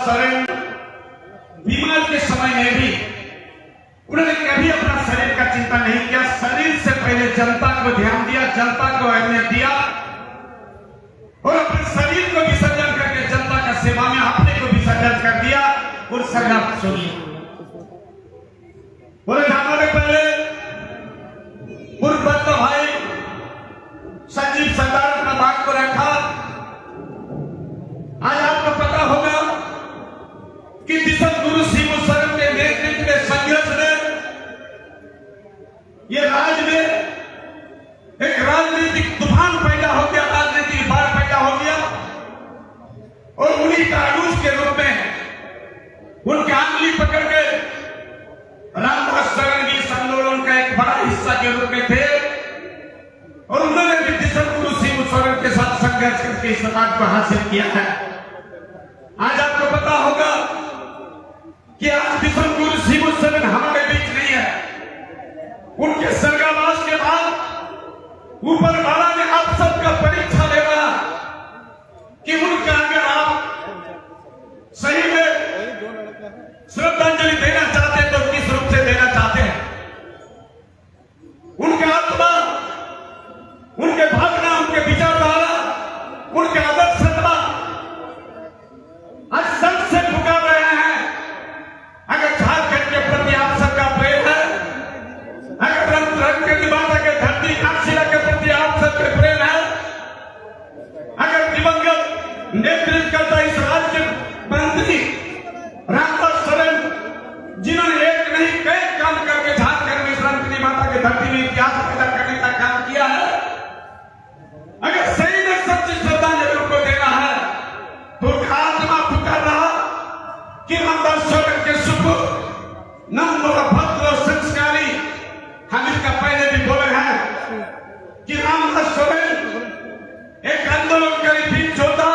सोरेन बीमार के समय में भी उन्होंने कभी अपना शरीर का चिंता नहीं किया। शरीर से पहले जनता को ध्यान दिया, जनता को अहमियत दिया और अपने शरीर को विसर्जन करके जनता का सेवा में अपने को विसर्जन कर दिया और संघर्ष सुनिए। बोले हमारे पहले पूर्व भाई संजीव सरदार अपना बात को रखा। आज आपको पता होगा कि दिसम गुरु शिबू सोरेन के नेतृत्व में संघर्ष ने ये राज्य में एक राजनीतिक तूफान पैदा हो गया, राजनीतिक बाढ़ पैदा हो गया और उन्हीं का आरूज के रूप में उनके आंगली पकड़ के रामदास सोरेन भी इस आंदोलन का एक बड़ा हिस्सा के रूप में थे और उन्होंने भी दिसम गुरु शिबू सोरेन के साथ संघर्ष करके इस बात को हासिल किया है। आज आपको पता होगा कि आज दिसम गुरु शिबू सोरेन हमारे बीच नहीं है। उनके स्वर्गवास के बाद ऊपर वाला ने आप सबका परीक्षा लेना कि उनका अगर आप सही में श्रद्धांजलि देना चाहते हैं तो किस रूप से देना चाहते हैं। उनका आत्मा, उनके भावना, उनके विचारधारा, उनके आदर्श आज सबसे पुकार रहे हैं। अगर झारखंड के प्रति आप सबका प्रेम है, अगर रंग के निवासा के धरती काशीला के प्रति आप सबके प्रेम है, अगर दिवंगत नेतृत्व करता इस राज्य मंत्री रामदास सोरेन जिन्होंने एक नहीं कई काम करके झारखंड में रंग की माता के धरती में इतिहास पैदा करने का काम किया है, अगर सही में सच्ची श्रद्धांजलि उनको देना है तो आत्मा पुकार रहा कि रामदास सोरेन के सुपुत्र नम्र भद्र संस्कारी, हम इसका पहले भी बोले हैं कि रामदास सोरेन एक आंदोलनकारी बीच योद्धा,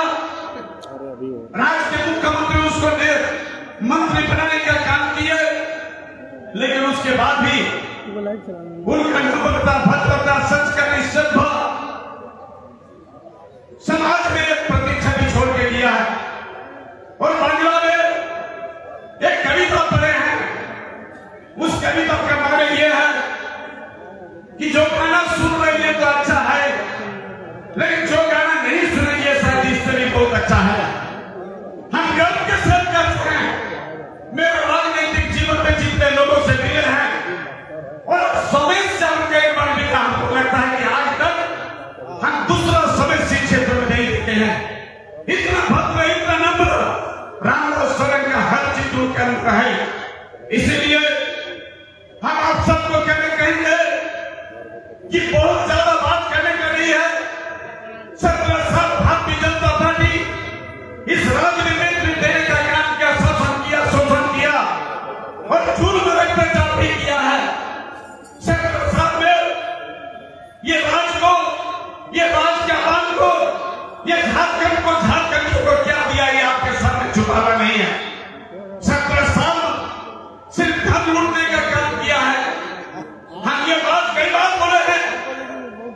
राज्य के मुख्यमंत्री उसको मंत्री बनाने का काम किए, लेकिन उसके बाद भी उनका नम्रता, भद्रता, संस्कारी, सभ्य समाज में एक प्रतीक्षा भी छोड़ के दिया है। और बांग्ला में एक कविता पढ़े हैं, उस कविता का मतलब यह है कि जो गाना सुन रही है तो अच्छा है, लेकिन जो गाना नहीं सुन रही है शायद इससे भी बहुत अच्छा है। हम गर्व के साथ करते हैं, मेरे राजनीतिक जीवन में जितने लोगों से मिले हैं और समय से हमको एक बार मिला, हमको लगता है कि आज तक हम दूसरा समय क्षेत्र में नहीं देखे हैं। इतना भद्र, इतना नम्र रामदास सोरेन का हर चित्र के अंदर है। इसीलिए हम आप सबको कहेंगे कि बहुत ज्यादा बात करने का नहीं है। 17 साल भारतीय जनता पार्टी इस राज्य में नेतृत्व देने का काम किया, शासन किया, शोषण किया और जुल्म अत्याचार भी किया है। 17 साल में ये राज्य को, ये राज्य के आवाम को, ये झारखंड को, झारखंडियों को क्या दिया ये आपके सामने छुपाना नहीं है। 17 साल सिर्फ धन लूटने का काम किया है। हम ये बात कई बार बोले हैं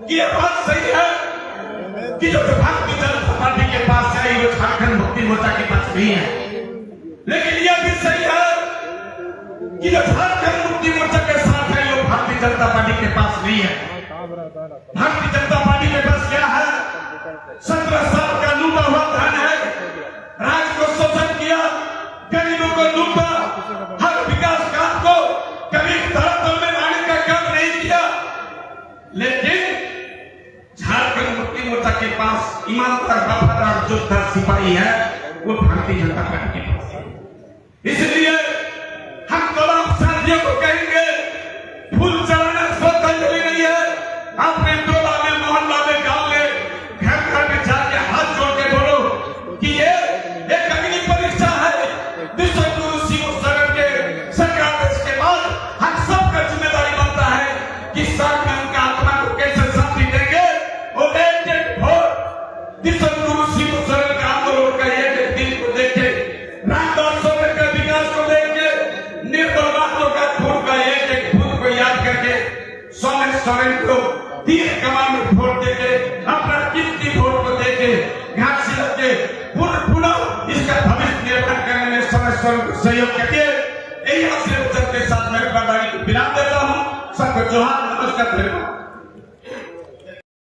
कि ये बात सही है कि जो भारतीय जनता पार्टी के पास है वो झारखंड मुक्ति मोर्चा के पास नहीं है, लेकिन यह भी सही है कि जो झारखंड मुक्ति मोर्चा के साथ है वो भारतीय जनता पार्टी के पास नहीं है। भारतीय जनता पार्टी के पास क्या है? 17 साल का लूटा हुआ धन है, राज्य को शोषण किया, गरीबों को लूटा, हर विकास काम को कभी धरातल में लाने का काम नहीं किया। लेकिन झारखंड मुक्ति मोर्चा के पास ईमानदार, वफादार योद्धा सिपाही है, वो भारतीय जनता पार्टी के पास है। इसलिए हम तमाम साथियों को कहेंगे, फूल चढ़ाना श्रद्धांजलि नहीं है। अपने टोला में, मोहल्ला में, गांव में, घर घर में जाके हाथ जोड़ के बोलो कि ये एक अग्नि परीक्षा है। दिसम गुरु शिबू सोरेन के संघर्ष के बाद हम सबका जिम्मेदारी बनता है कि साथ में उनका आत्मा को कैसे शांति देंगे और एक वोट दिसम गुरु शिबू सोरेन के आंदोलन का एक दिन को देखे, रामदास सोरेन के विकास को देखे, निर्बल बातों का खून का एक खून को याद करके सोरेन को तीर कमान में वोट देके, अपना कीमती वोट को देके घाट से पुनः इसका भविष्य निर्माण करने में सहयोग करके यही आपसे वचन के साथ मेरे प्रधानी को विराम देता हूँ। सबको जोहार, नमस्कार, धन्यवाद।